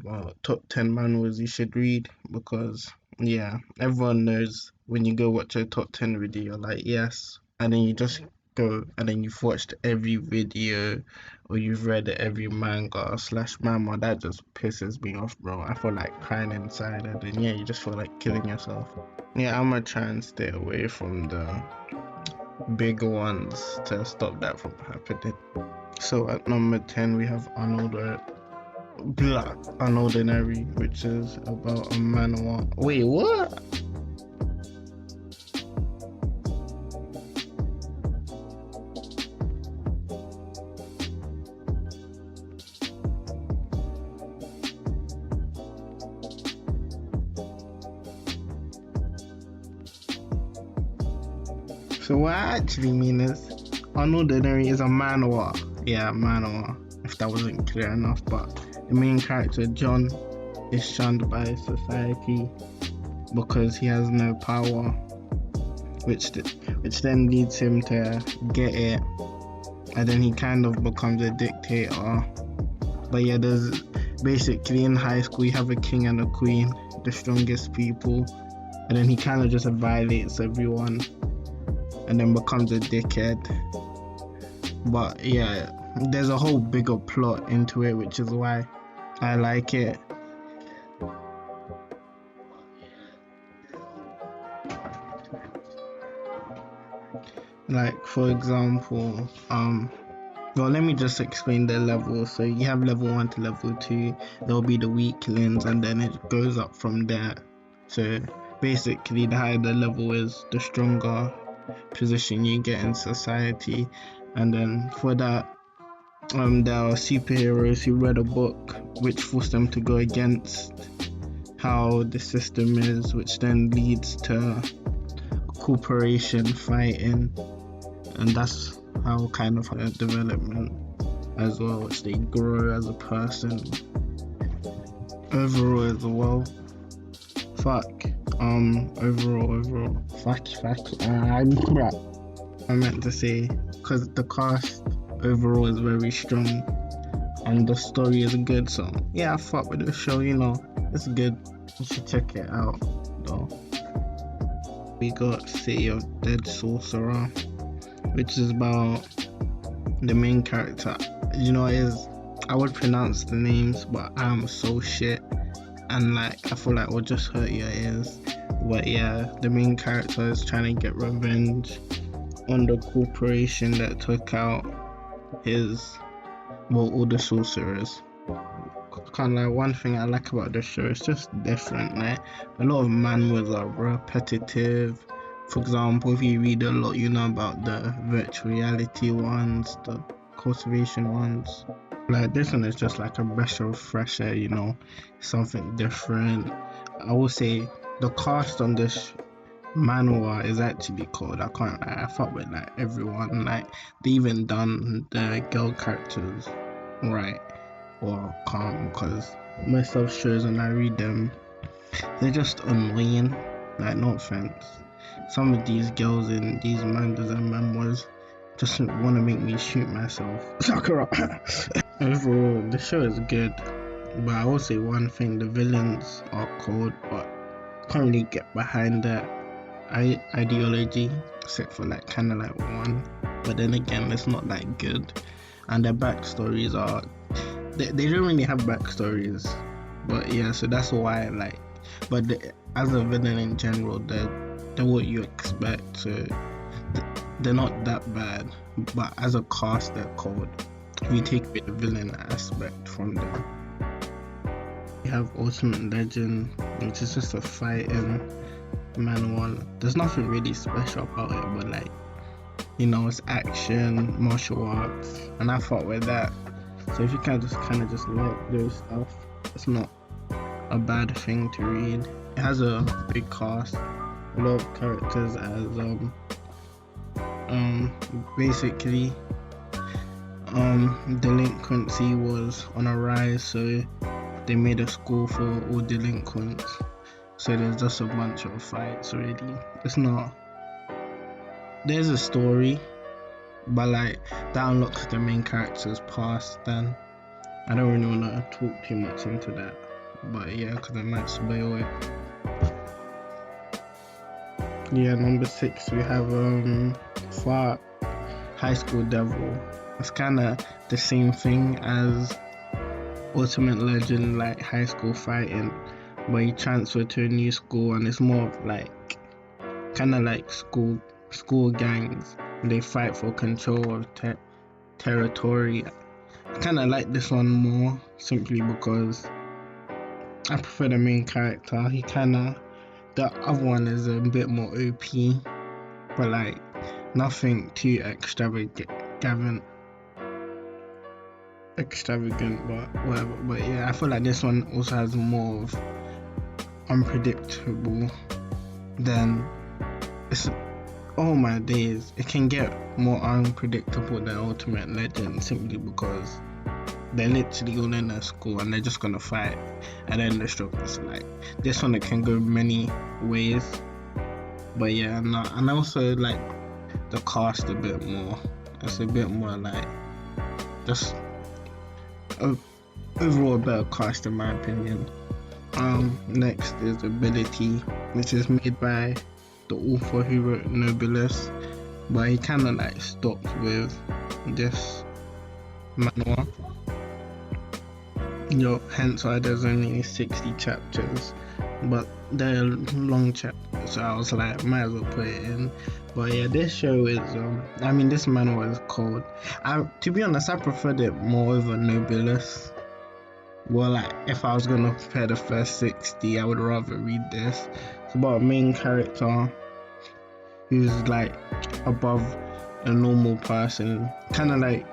about top 10 manhwas you should read because, yeah, everyone knows when you go watch a top 10 video, you're like, yes, and then you just go and then you've watched every video or you've read every manga slash manhwa. That just pisses me off, bro. I feel like crying inside, and then, yeah, you just feel like killing yourself. Yeah, I'm gonna try and stay away from the bigger ones to stop that from happening. So at number 10 we have Unordinary, which is about a manhwa. Wait, what? So what I actually mean is Unordinary is a manhwa. Yeah, manhwa, if that wasn't clear enough. But the main character, John, is shunned by society because he has no power, which then leads him to get it, and then he kind of becomes a dictator. But yeah, there's basically in high school you have a king and a queen, the strongest people, and then he kind of just violates everyone and then becomes a dickhead. But yeah, there's a whole bigger plot into it, which is why I like it. Like, for example, well, let me just explain the levels. So you have level 1 to level 2, there'll be the weaklings, and then it goes up from there. So basically, the higher the level is, the stronger position you get in society. And then for that, there are superheroes who read a book which forced them to go against how the system is, which then leads to a corporation fighting, and that's how kind of a development as well, which they grow as a person overall as well. I meant to say, because the cast overall is very strong and the story is good, so yeah, I fuck with the show, you know, it's good. You should check it out though. We got City of Dead Sorcerer, which is about the main character. You know, I would pronounce the names, but I'm so shit, and like I feel like it would just hurt your ears. But yeah, the main character is trying to get revenge on the corporation that took out all the sorcerers. Kind of like one thing I like about the show, it's just different. Like a lot of manhwas are repetitive. For example, if you read a lot, you know about the virtual reality ones, the cultivation ones. Like this one is just like a breath of fresh air, you know, something different. I will say the cast on this manhwa is actually cool. I can't lie, I fuck with like everyone. Like they even done the girl characters right or calm, because most of shows when I read them, they're just annoying. Like, no offense, some of these girls in these mangas and manhwas just want to make me shoot myself. Sakura. Overall, the show is good, but I will say one thing: the villains are cold, but can't really get behind that ideology, except for like kind of like one. But then again, it's not that good, and their backstories are they don't really have backstories. But yeah, so that's why I like. But as a villain in general, they're what you expect. So they're not that bad. But as a cast, they're cold. We take away the villain aspect from them. We have Ultimate Legend, which is just a fighting manhwa. There's nothing really special about it, but like, you know, it's action, martial arts, and I fought with that. So if you can just kind of just like those stuff, it's not a bad thing to read. It has a big cast, a lot of characters, as basically delinquency was on a rise, so they made a school for all delinquents. So there's just a bunch of fights really. It's not, there's a story, but like that unlocks the main character's past, then I don't really want to talk too much into that. but yeah, because I might spoil it. Yeah, number 6 we have Far High School Devil. It's kind of the same thing as Ultimate Legend, like high school fighting, but you transfer to a new school and it's more of like kind of like school gangs. They fight for control of territory. I kind of like this one more simply because I prefer the main character. The other one is a bit more OP, but like nothing too extravagant, but whatever. But yeah, I feel like this one also has more of unpredictable than it's. Oh my days, it can get more unpredictable than Ultimate Legend simply because they're literally all in a school and they're just gonna fight and then the struggles. Like this one, it can go many ways. But yeah, no, and I also like the cast a bit more. It's a bit more like just overall better cast in my opinion. Next is Ability, which is made by the author who wrote Nobeless, but he kind of like stopped with this manhwa. Hence why there's only 60 chapters, but they're long chapters, so I was like, might as well put it in. But yeah, this show is, this manhwa is cold. To be honest, I preferred it more over Nobeless. Well, like, if I was gonna compare the first 60, I would rather read this. It's about a main character who's like above a normal person, kind of like,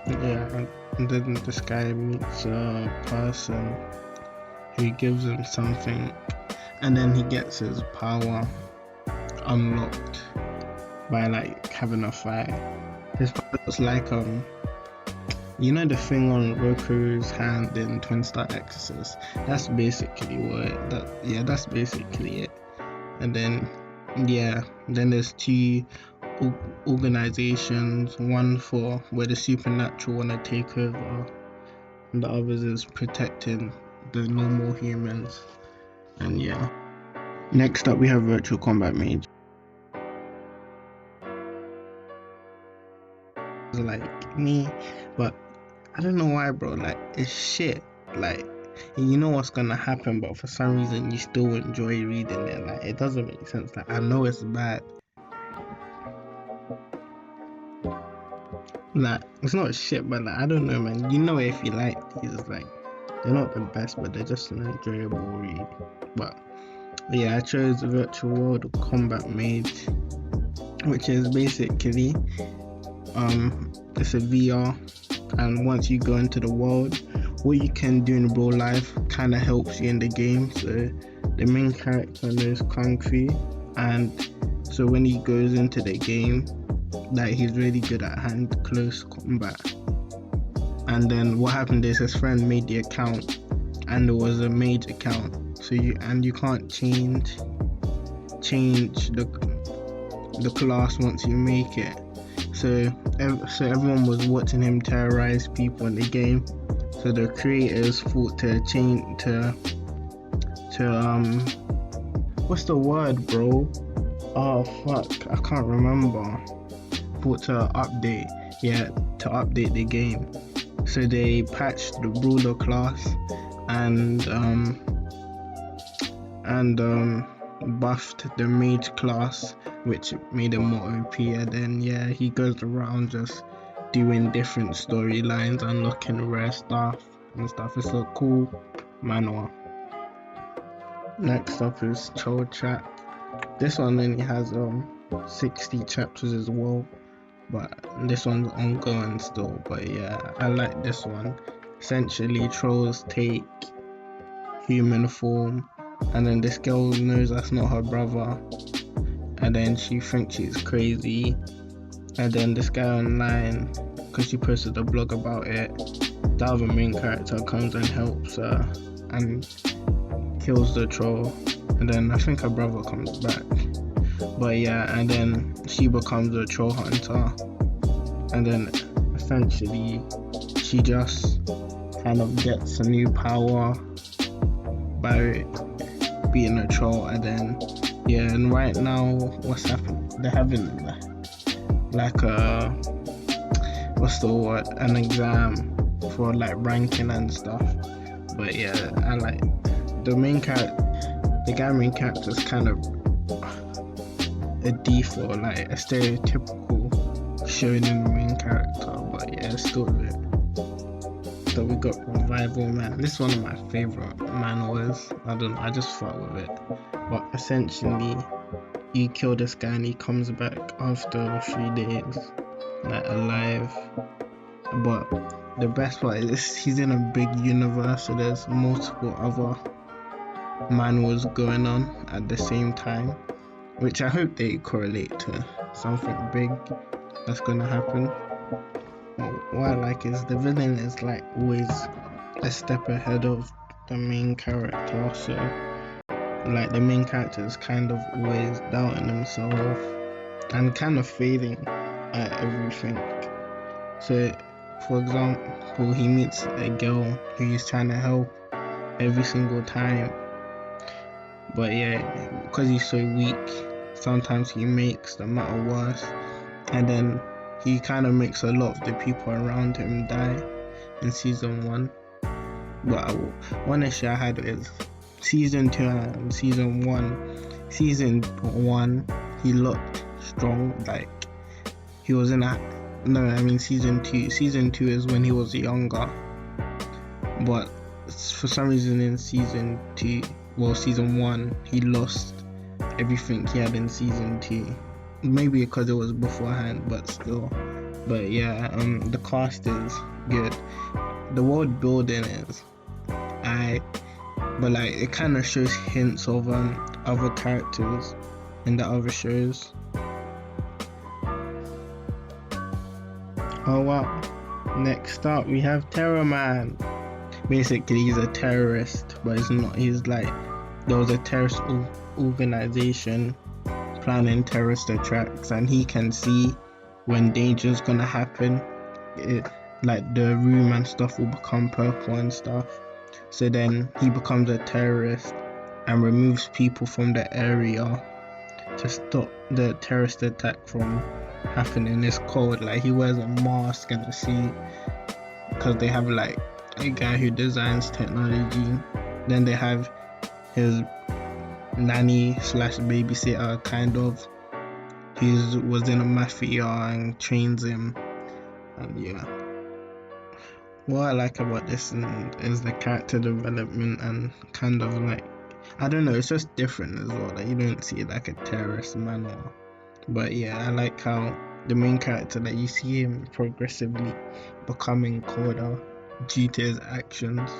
yeah, and then this guy meets a person who gives him something, and then he gets his power unlocked by like having a fight. His power is like you know the thing on Roku's hand in Twin Star Exorcist? That's basically that's basically it. And then then there's 2 organizations, one for where the supernatural want to take over, and the others is protecting the normal humans. And yeah, next up we have Virtual Combat Mage. Like me, but I don't know why, bro. Like it's shit. Like you know what's gonna happen, but for some reason you still enjoy reading it. Like it doesn't make sense. Like I know it's bad. Like it's not shit, but like I don't know, man. You know if you like these, like they're not the best, but they're just an enjoyable read. But yeah, I chose Virtual World Combat Mage, which is basically it's a VR, and once you go into the world, what you can do in real life kind of helps you in the game. So the main character knows Kung Fu, and so when he goes into the game, like he's really good at close combat. And then what happened is his friend made the account, and it was a Mage account. So you can't change the class once you make it. So everyone was watching him terrorize people in the game. So the creators thought to change to what's the word, bro? Oh fuck, I can't remember. Thought to update the game. So they patched the brawler class and buffed the mage class, which made him more OP. And then he goes around just doing different storylines, unlocking rare stuff and stuff. It's a cool manhwa. Next up is Child Chat. This one only has 60 chapters as well, but this one's ongoing still. But yeah, I like this one. Essentially, trolls take human form, and then this girl knows that's not her brother, and then she thinks she's crazy. And then this guy online, because she posted a blog about it, the other main character comes and helps her and kills the troll. And then I think her brother comes back. But yeah, and then she becomes a troll hunter. And then essentially she just kind of gets a new power by beating a troll, and then and right now what's happening? They're having like a an exam for like ranking and stuff. But yeah, I like the main character. The guy main character is kind of a default, like a stereotypical shonen main character, but yeah, it's still there. So we got Revival Man. This is one of my favorite manhwas. I don't know, I just fuck with it. But essentially, you kill this guy and he comes back after 3 days, like alive. But the best part is he's in a big universe, so there's multiple other manhwas going on at the same time, which I hope they correlate to something big that's gonna happen. What I like is the villain is like always a step ahead of the main character, so like the main character is kind of always doubting himself and kind of failing at everything. So for example, he meets a girl who he's trying to help every single time, but yeah, because he's so weak, sometimes he makes the matter worse, and then he kind of makes a lot of the people around him die in season 1. But one issue I had is season 2 and season 1. Season 1, he looked strong, like he was in season 2. Season 2 is when he was younger, but for some reason in season 1, he lost everything he had in season 2. Maybe because it was beforehand, but still. But yeah, the cast is good. The world building is but like it kind of shows hints of other characters in the other shows. Oh wow! Next up we have Terra Man. Basically, he's a terrorist, but he's not. He's like, there was a terrorist organization planning terrorist attacks, and he can see when danger's gonna happen. Like the room and stuff will become purple and stuff. So then he becomes a terrorist and removes people from the area to stop the terrorist attack from happening. It's cold. Like he wears a mask and a suit because they have like a guy who designs technology. Then they have his nanny / babysitter kind of. He was in a mafia and trains him, and yeah. What I like about this is the character development and kind of like, I don't know, it's just different as well. Like you don't see like a terrorist manhwa, but yeah, I like how the main character, like you see him progressively becoming colder due to his actions,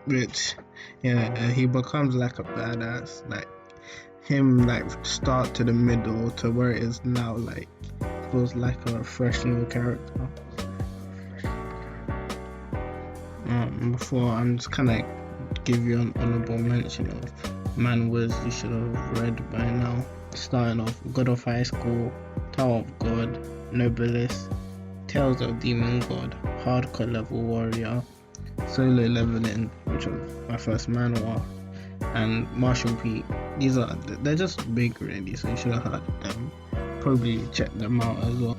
which he becomes like a badass. Like him, like start to the middle to where it is now, like feels like a fresh new character. Before I'm just kind of give you an honourable mention of manhwas you should have read by now. Starting off, God of High School, Tower of God, Nobeless, Tales of Demon God, Hardcore Level Warrior, Solo Leveling, which was my first manhwa, and Marshall Peak. They're just big really, so you should have heard them. Probably check them out as well.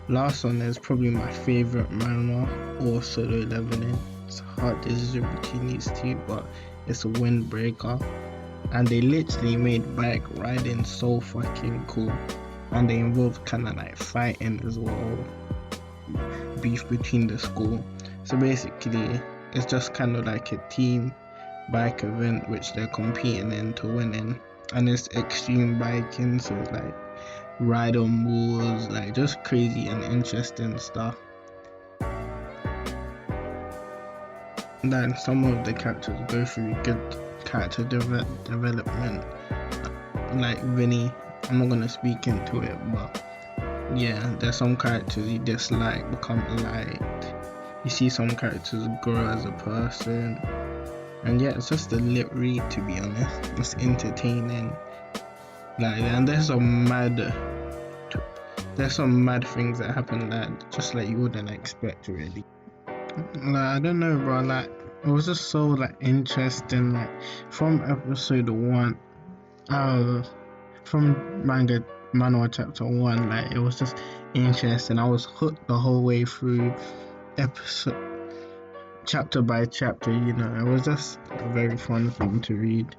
Last one is probably my favorite manhwa, or Solo Leveling. It's a hard decision between these two, but it's a Windbreaker. And they literally made bike riding so fucking cool, and they involved kind of like fighting as well, beef between the school. So basically it's just kind of like a team bike event which they're competing in to win in, and it's extreme biking, so it's like ride on walls, like just crazy and interesting stuff. Then some of the characters go through good character development, like Vinny. I'm not gonna speak into it, but yeah, there's some characters you dislike become liked. You see some characters grow as a person, and yeah, it's just a lit read, to be honest. It's entertaining. Like, and there's some mad things that happen that just like you wouldn't expect really. Like I don't know, bro. Like it was just so like interesting. Like from episode one, uh, from Manhwa chapter one, like it was just interesting. I was hooked the whole way through episode chapter by chapter. You know, it was just a very fun thing to read.